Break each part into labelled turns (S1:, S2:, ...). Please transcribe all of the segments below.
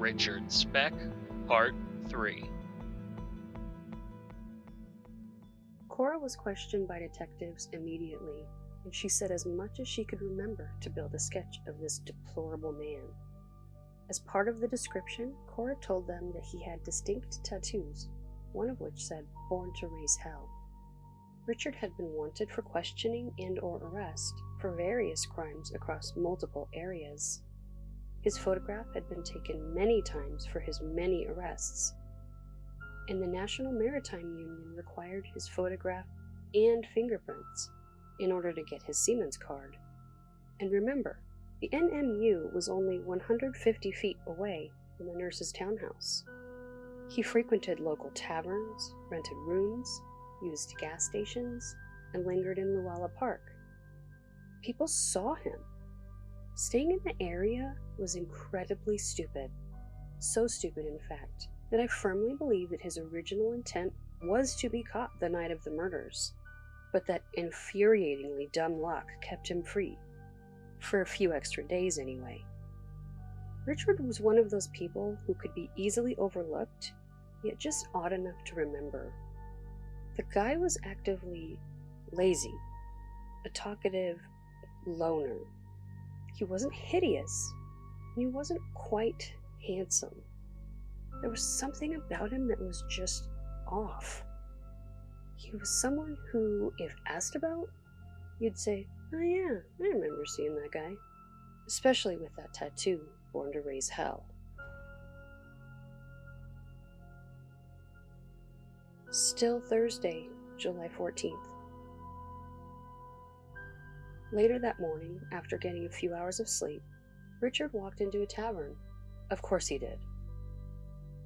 S1: Richard Speck, Part 3.
S2: Cora was questioned by detectives immediately, and she said as much as she could remember to build a sketch of this deplorable man. As part of the description, Cora told them that he had distinct tattoos, one of which said, "Born to Raise Hell." Richard had been wanted for questioning and/or arrest for various crimes across multiple areas. His photograph had been taken many times for his many arrests, and the National Maritime Union required his photograph and fingerprints in order to get his seaman's card. And remember, the NMU was only 150 feet away from the nurse's townhouse. He frequented local taverns, rented rooms, used gas stations, and lingered in Luella Park. People saw him. Staying in the area was incredibly stupid. So stupid, in fact, that I firmly believe that his original intent was to be caught the night of the murders, but that infuriatingly dumb luck kept him free. For a few extra days, anyway. Richard was one of those people who could be easily overlooked, yet just odd enough to remember. The guy was actively lazy, a talkative loner. He wasn't hideous, and he wasn't quite handsome. There was something about him that was just off. He was someone who, if asked about, you'd say, "Oh yeah, I remember seeing that guy." Especially with that tattoo, "Born to Raise Hell." Still Thursday, July 14th. Later that morning, after getting a few hours of sleep, Richard walked into a tavern. Of course he did.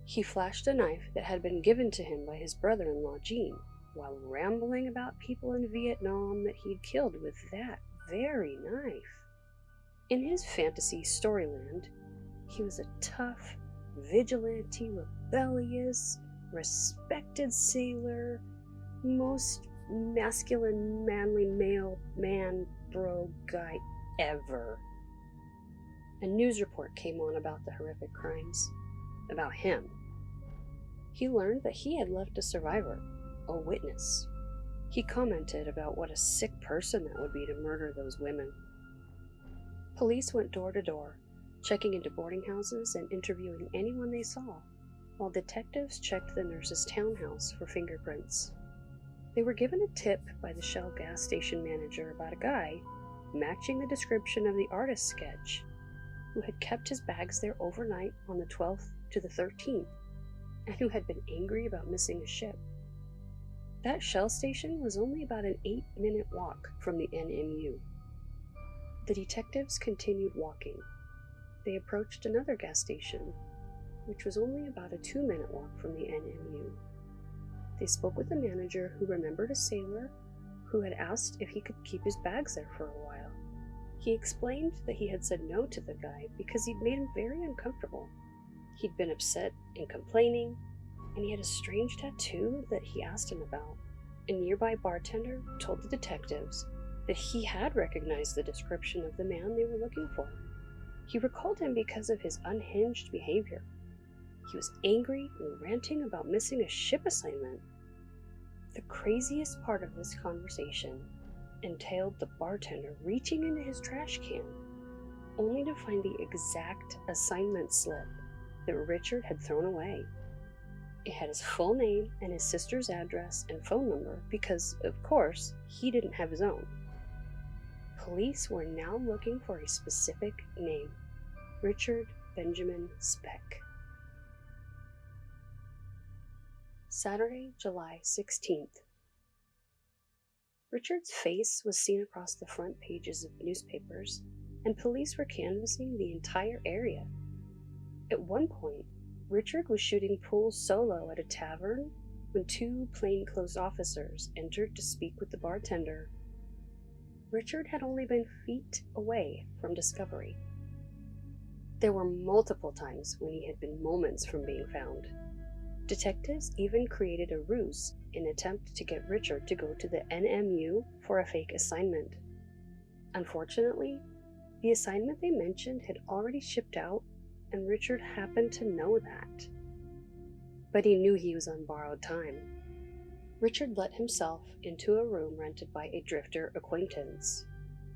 S2: He flashed a knife that had been given to him by his brother-in-law, Gene, while rambling about people in Vietnam that he'd killed with that very knife. In his fantasy storyland, he was a tough, vigilante, rebellious, respected sailor, most masculine, manly male man bro guy ever. A news report came on about the horrific crimes. About him. He learned that he had left a survivor, a witness. He commented about what a sick person that would be to murder those women. Police went door to door, checking into boarding houses and interviewing anyone they saw, while detectives checked the nurse's townhouse for fingerprints. They were given a tip by the Shell gas station manager about a guy matching the description of the artist's sketch, who had kept his bags there overnight on the 12th to the 13th, and who had been angry about missing a ship. That Shell station was only about an 8-minute walk from the NMU. The detectives continued walking. They approached another gas station, which was only about a 2-minute walk from the NMU. They spoke with the manager, who remembered a sailor who had asked if he could keep his bags there for a while. He explained that he had said no to the guy because he'd made him very uncomfortable. He'd been upset and complaining, and he had a strange tattoo that he asked him about. A nearby bartender told the detectives that he had recognized the description of the man they were looking for. He recalled him because of his unhinged behavior. He was angry and ranting about missing a ship assignment. The craziest part of this conversation entailed the bartender reaching into his trash can, only to find the exact assignment slip that Richard had thrown away. It had his full name and his sister's address and phone number because, of course, he didn't have his own. Police were now looking for a specific name: Richard Benjamin Speck. Saturday, July 16th. Richard's face was seen across the front pages of newspapers, and police were canvassing the entire area. At one point, Richard was shooting pool solo at a tavern when 2 plainclothes officers entered to speak with the bartender. Richard had only been feet away from discovery. There were multiple times when he had been moments from being found. Detectives even created a ruse in an attempt to get Richard to go to the NMU for a fake assignment. Unfortunately, the assignment they mentioned had already shipped out, and Richard happened to know that. But he knew he was on borrowed time. Richard let himself into a room rented by a drifter acquaintance,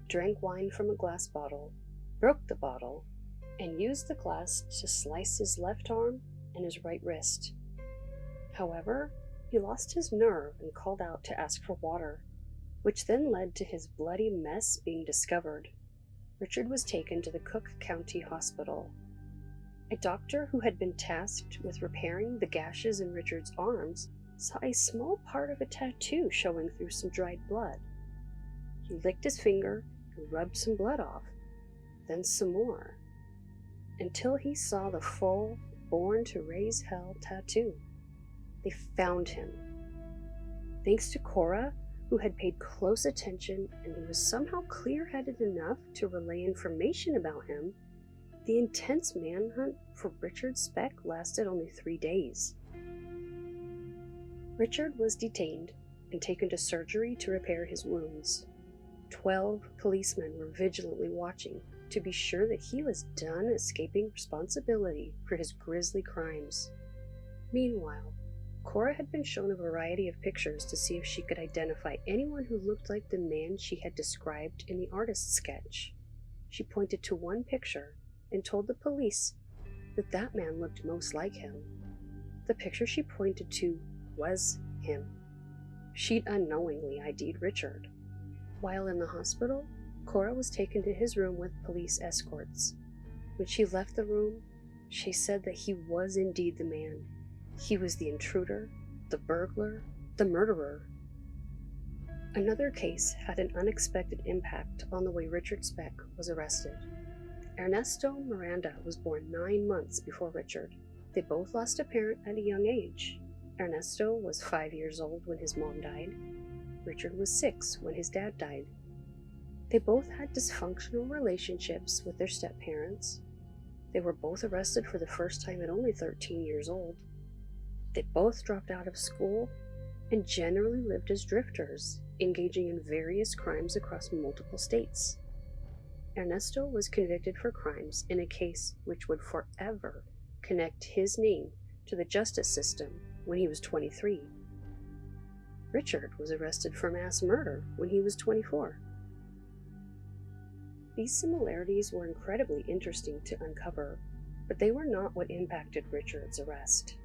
S2: drank wine from a glass bottle, broke the bottle, and used the glass to slice his left arm and his right wrist. However, he lost his nerve and called out to ask for water, which then led to his bloody mess being discovered. Richard was taken to the Cook County Hospital. A doctor who had been tasked with repairing the gashes in Richard's arms saw a small part of a tattoo showing through some dried blood. He licked his finger and rubbed some blood off, then some more, until he saw the full Born to Raise Hell tattoo. They found him. Thanks to Cora, who had paid close attention and who was somehow clear-headed enough to relay information about him, the intense manhunt for Richard Speck lasted only 3 days. Richard was detained and taken to surgery to repair his wounds. 12 policemen were vigilantly watching to be sure that he was done escaping responsibility for his grisly crimes. Meanwhile, Cora had been shown a variety of pictures to see if she could identify anyone who looked like the man she had described in the artist's sketch. She pointed to one picture and told the police that that man looked most like him. The picture she pointed to was him. She'd unknowingly ID'd Richard. While in the hospital, Cora was taken to his room with police escorts. When she left the room, she said that he was indeed the man. He was the intruder, the burglar, the murderer. Another case had an unexpected impact on the way Richard Speck was arrested. Ernesto Miranda was born 9 months before Richard. They both lost a parent at a young age. Ernesto was 5 years old when his mom died. Richard was 6 when his dad died. They both had dysfunctional relationships with their step-parents. They were both arrested for the first time at only 13 years old. They both dropped out of school and generally lived as drifters, engaging in various crimes across multiple states. Ernesto was convicted for crimes in a case which would forever connect his name to the justice system when he was 23. Richard was arrested for mass murder when he was 24. These similarities were incredibly interesting to uncover, but they were not what impacted Richard's arrest.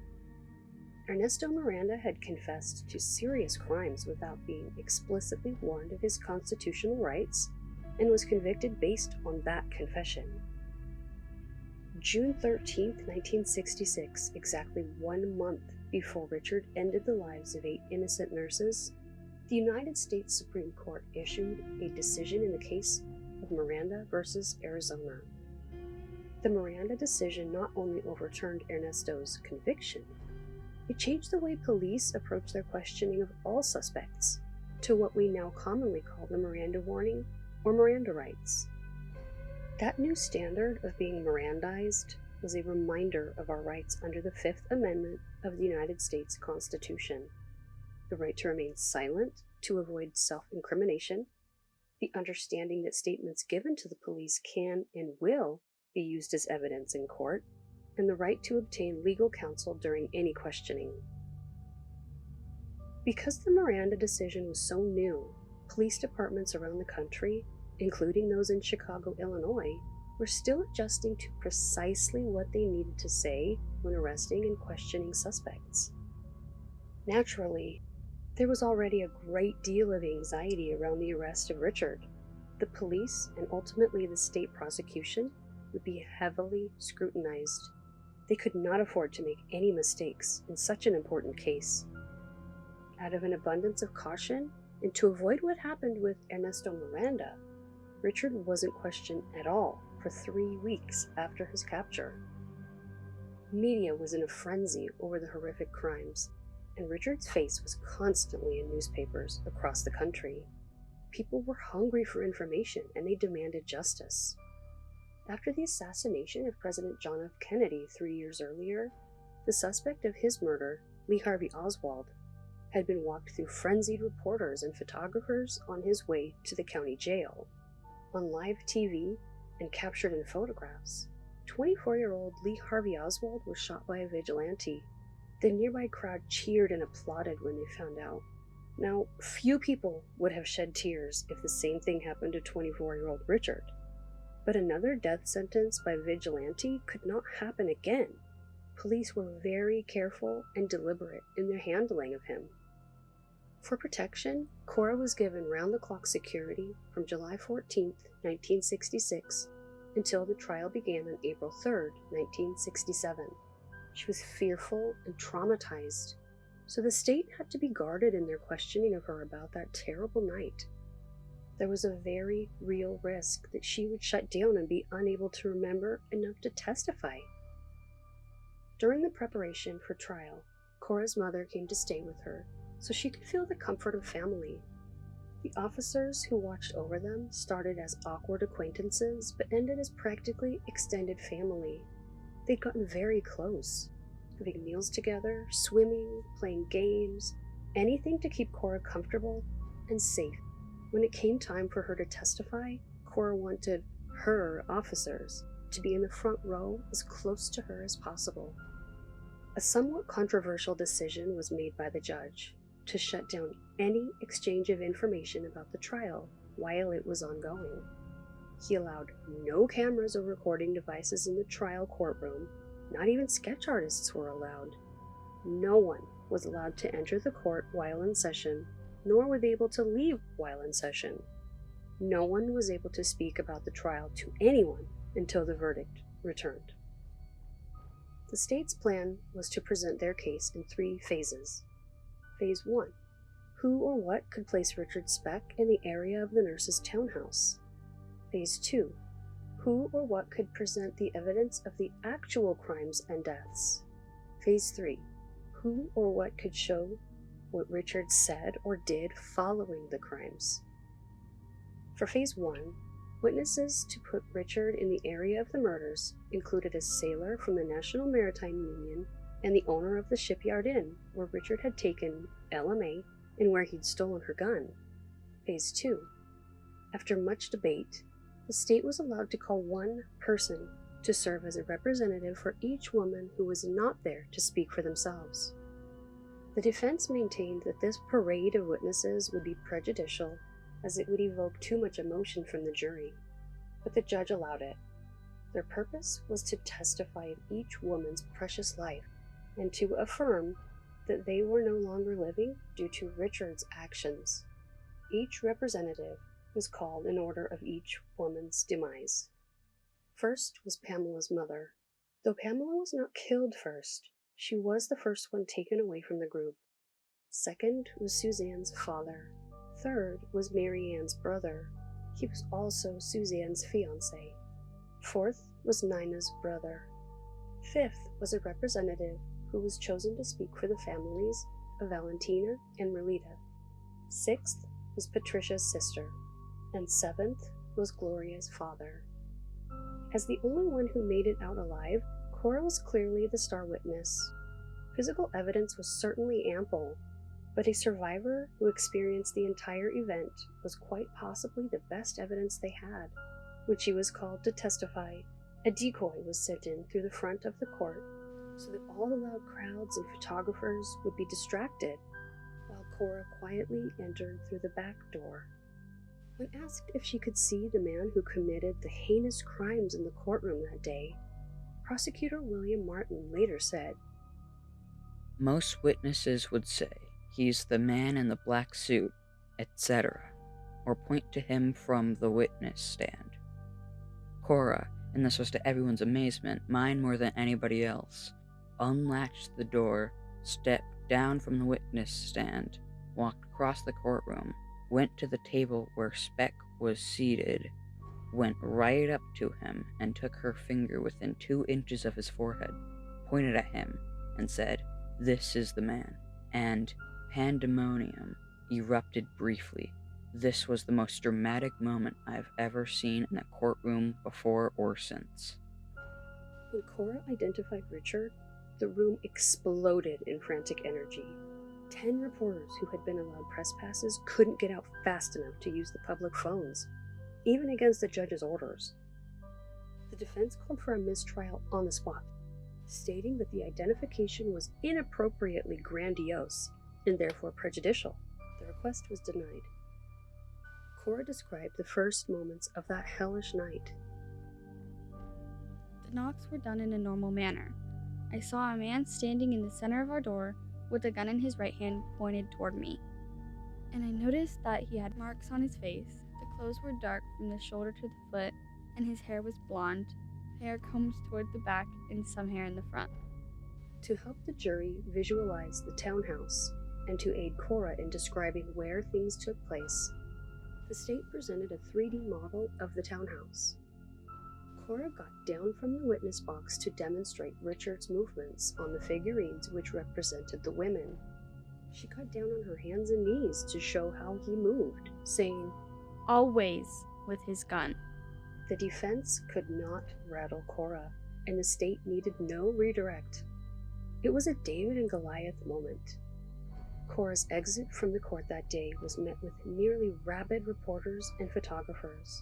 S2: Ernesto Miranda had confessed to serious crimes without being explicitly warned of his constitutional rights and was convicted based on that confession. June 13, 1966, exactly 1 month before Richard ended the lives of 8 innocent nurses, the United States Supreme Court issued a decision in the case of Miranda versus Arizona. The Miranda decision not only overturned Ernesto's conviction, it changed the way police approach their questioning of all suspects to what we now commonly call the Miranda warning or Miranda rights. That new standard of being Mirandized was a reminder of our rights under the 5th Amendment of the United States Constitution: the right to remain silent to avoid self-incrimination, the understanding that statements given to the police can and will be used as evidence in court, and the right to obtain legal counsel during any questioning. Because the Miranda decision was so new, police departments around the country, including those in Chicago, Illinois, were still adjusting to precisely what they needed to say when arresting and questioning suspects. Naturally, there was already a great deal of anxiety around the arrest of Richard. The police, and ultimately the state prosecution, would be heavily scrutinized. They could not afford to make any mistakes in such an important case. Out of an abundance of caution, and to avoid what happened with Ernesto Miranda, Richard wasn't questioned at all for 3 weeks after his capture. Media was in a frenzy over the horrific crimes, and Richard's face was constantly in newspapers across the country. People were hungry for information, and they demanded justice. After the assassination of President John F. Kennedy 3 years earlier, the suspect of his murder, Lee Harvey Oswald, had been walked through frenzied reporters and photographers on his way to the county jail. On live TV and captured in photographs, 24-year-old Lee Harvey Oswald was shot by a vigilante. The nearby crowd cheered and applauded when they found out. Now, few people would have shed tears if the same thing happened to 24-year-old Richard. But another death sentence by vigilante could not happen again. Police were very careful and deliberate in their handling of him. For protection, Cora was given round-the-clock security from July 14, 1966, until the trial began on April 3, 1967. She was fearful and traumatized, so the state had to be guarded in their questioning of her about that terrible night. There was a very real risk that she would shut down and be unable to remember enough to testify. During the preparation for trial, Cora's mother came to stay with her so she could feel the comfort of family. The officers who watched over them started as awkward acquaintances but ended as practically extended family. They'd gotten very close, having meals together, swimming, playing games, anything to keep Cora comfortable and safe. When it came time for her to testify, Cora wanted her officers to be in the front row as close to her as possible. A somewhat controversial decision was made by the judge to shut down any exchange of information about the trial while it was ongoing. He allowed no cameras or recording devices in the trial courtroom. Not even sketch artists were allowed. No one was allowed to enter the court while in session, nor were they able to leave while in session. No one was able to speak about the trial to anyone until the verdict returned. The state's plan was to present their case in 3 phases. Phase 1. Who or what could place Richard Speck in the area of the nurse's townhouse? Phase 2. Who or what could present the evidence of the actual crimes and deaths? Phase 3. Who or what could show what Richard said or did following the crimes? For Phase 1, witnesses to put Richard in the area of the murders included a sailor from the National Maritime Union and the owner of the Shipyard Inn, where Richard had taken LMA and where he'd stolen her gun. Phase 2. After much debate, the state was allowed to call one person to serve as a representative for each woman who was not there to speak for themselves. The defense maintained that this parade of witnesses would be prejudicial, as it would evoke too much emotion from the jury, but the judge allowed it. Their purpose was to testify of each woman's precious life and to affirm that they were no longer living due to Richard's actions. Each representative was called in order of each woman's demise. First was Pamela's mother. Though Pamela was not killed first, she was the first one taken away from the group. Second was Suzanne's father. Third was Mary Ann's brother. He was also Suzanne's fiancé. Fourth was Nina's brother. Fifth was a representative who was chosen to speak for the families of Valentina and Merlita. Sixth was Patricia's sister. And seventh was Gloria's father. As the only one who made it out alive, Cora was clearly the star witness. Physical evidence was certainly ample, but a survivor who experienced the entire event was quite possibly the best evidence they had. When she was called to testify, a decoy was sent in through the front of the court so that all the loud crowds and photographers would be distracted, while Cora quietly entered through the back door. When asked if she could see the man who committed the heinous crimes in the courtroom that day, Prosecutor William Martin later said,
S3: "Most witnesses would say he's the man in the black suit, etc., or point to him from the witness stand. Cora, and this was to everyone's amazement, mine more than anybody else, unlatched the door, stepped down from the witness stand, walked across the courtroom, went to the table where Speck was seated, went right up to him and took her finger within 2 inches of his forehead, pointed at him, and said, 'This is the man,' and pandemonium erupted briefly. This was the most dramatic moment I've ever seen in a courtroom before or since."
S2: When Cora identified Richard, the room exploded in frantic energy. 10 reporters who had been allowed press passes couldn't get out fast enough to use the public phones, even against the judge's orders. The defense called for a mistrial on the spot, stating that the identification was inappropriately grandiose and therefore prejudicial. The request was denied. Cora described the first moments of that hellish night.
S4: The knocks were done in a normal manner. I saw a man standing in the center of our door with a gun in his right hand pointed toward me. And I noticed that he had marks on his face. The clothes were dark from the shoulder to the foot, and his hair was blonde, hair combed toward the back and some hair in the front.
S2: To help the jury visualize the townhouse and to aid Cora in describing where things took place, the state presented a 3D model of the townhouse. Cora got down from the witness box to demonstrate Richard's movements on the figurines which represented the women. She got down on her hands and knees to show how he moved, saying,
S4: Always with his gun.
S2: The defense could not rattle Cora, and the state needed no redirect. It was a David and Goliath moment. Cora's exit from the court that day was met with nearly rabid reporters and photographers.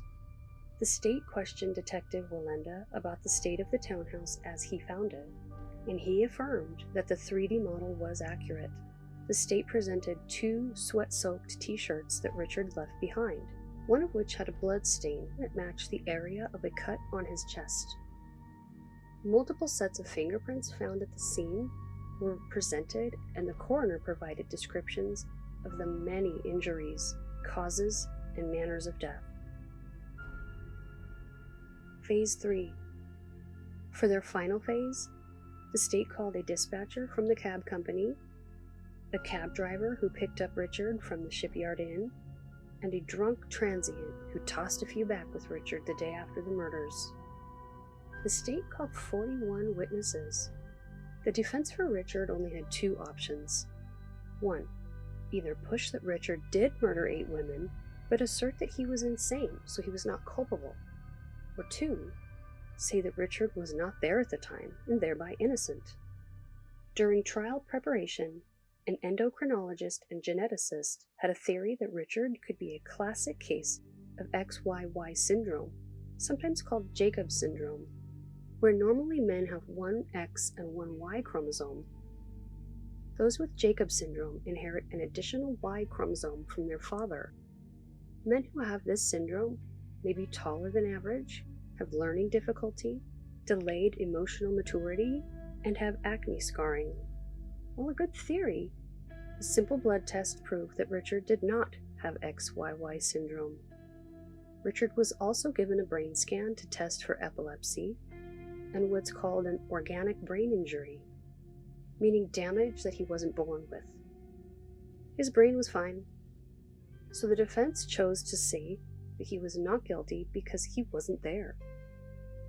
S2: The state questioned Detective Walenda about the state of the townhouse as he found it, and he affirmed that the 3D model was accurate. The state presented 2 sweat-soaked t-shirts that Richard left behind, one of which had a blood stain that matched the area of a cut on his chest. Multiple sets of fingerprints found at the scene were presented, and the coroner provided descriptions of the many injuries, causes, and manners of death. Phase 3. For their final phase, the state called a dispatcher from the cab company, a cab driver who picked up Richard from the Shipyard Inn, and a drunk transient who tossed a few back with Richard the day after the murders. The state called 41 witnesses. The defense for Richard only had 2 options. 1. Either push that Richard did murder 8 women, but assert that he was insane, so he was not culpable. Or 2. Say that Richard was not there at the time, and thereby innocent. During trial preparation, an endocrinologist and geneticist had a theory that Richard could be a classic case of XYY syndrome, sometimes called Jacob's syndrome, where normally men have one X and one Y chromosome. Those with Jacob's syndrome inherit an additional Y chromosome from their father. Men who have this syndrome may be taller than average, have learning difficulty, delayed emotional maturity, and have acne scarring. While a good theory, a simple blood test proved that Richard did not have XYY syndrome. Richard was also given a brain scan to test for epilepsy and what's called an organic brain injury, meaning damage that he wasn't born with. His brain was fine, so the defense chose to say that he was not guilty because he wasn't there.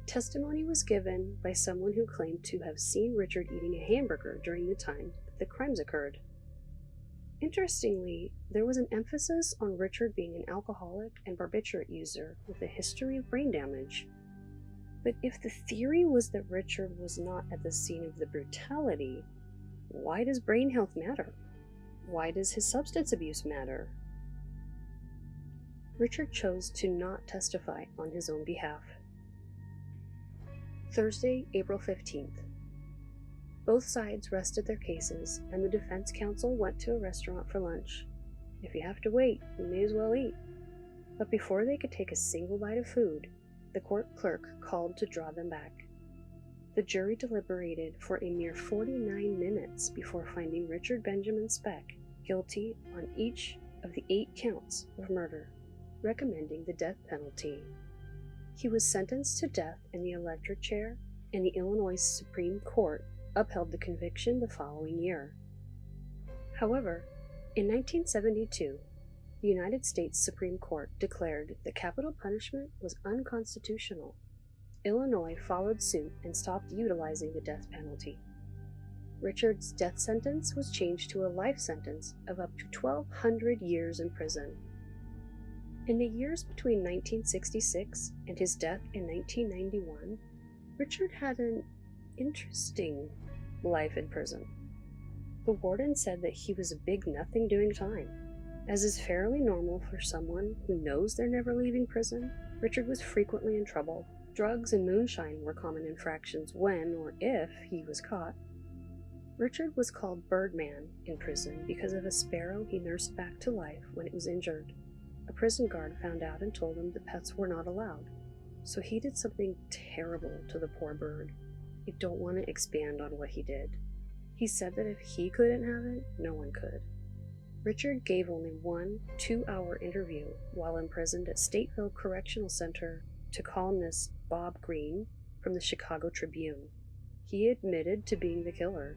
S2: Testimony was given by someone who claimed to have seen Richard eating a hamburger during the time that the crimes occurred. Interestingly, there was an emphasis on Richard being an alcoholic and barbiturate user with a history of brain damage. But if the theory was that Richard was not at the scene of the brutality, why does brain health matter? Why does his substance abuse matter? Richard chose to not testify on his own behalf. Thursday, April 15th. Both sides rested their cases, and the defense counsel went to a restaurant for lunch. If you have to wait, you may as well eat. But before they could take a single bite of food, the court clerk called to draw them back. The jury deliberated for a mere 49 minutes before finding Richard Benjamin Speck guilty on each of the 8 counts of murder, recommending the death penalty. He was sentenced to death in the electric chair, and the Illinois Supreme Court upheld the conviction the following year. However, in 1972, the United States Supreme Court declared that capital punishment was unconstitutional. Illinois followed suit and stopped utilizing the death penalty. Richard's death sentence was changed to a life sentence of up to 1,200 years in prison. In the years between 1966 and his death in 1991, Richard had an interesting life in prison. The warden said that he was a big nothing doing time. As is fairly normal for someone who knows they're never leaving prison, Richard was frequently in trouble, Drugs and moonshine were common infractions when, or if, he was caught. Richard was called Birdman in prison because of a sparrow he nursed back to life when it was injured. A prison guard found out and told him the pets were not allowed, so he did something terrible to the poor bird. I don't want to expand on what he did. He said that if he couldn't have it, no one could. Richard gave only one 2-hour interview while imprisoned at Stateville Correctional Center to columnist Bob Greene from the Chicago Tribune. He admitted to being the killer.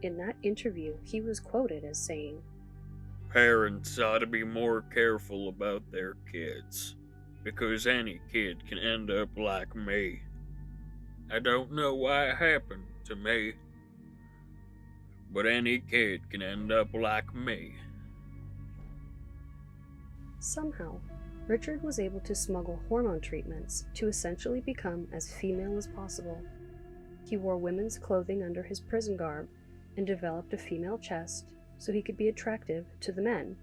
S2: In that interview, he was quoted as saying,
S5: "Parents ought to be more careful about their kids, because any kid can end up like me. I don't know why it happened to me, but any kid can end up like me."
S2: Somehow, Richard was able to smuggle hormone treatments to essentially become as female as possible. He wore women's clothing under his prison garb and developed a female chest so he could be attractive to the men,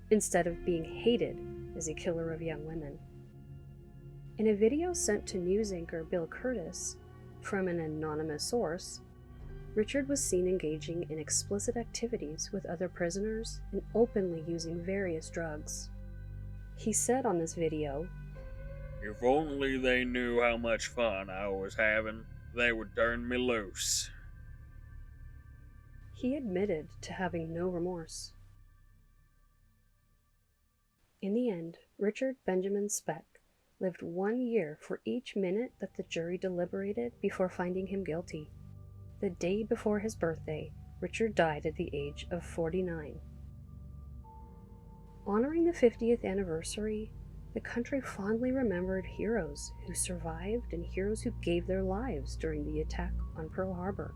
S2: instead of being hated as a killer of young women. In a video sent to news anchor Bill Curtis from an anonymous source, Richard was seen engaging in explicit activities with other prisoners and openly using various drugs. He said on this video,
S5: "If only they knew how much fun I was having, they would turn me loose."
S2: He admitted to having no remorse. In the end, Richard Benjamin Speck lived 1 year for each minute that the jury deliberated before finding him guilty. The day before his birthday, Richard died at the age of 49. Honoring the 50th anniversary, the country fondly remembered heroes who survived and heroes who gave their lives during the attack on Pearl Harbor.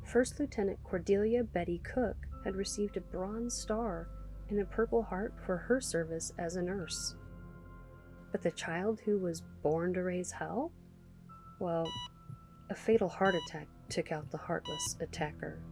S2: First Lieutenant Cordelia Betty Cook had received a Bronze Star and a Purple Heart for her service as a nurse. But the child who was born to raise hell? Well, a fatal heart attack took out the heartless attacker.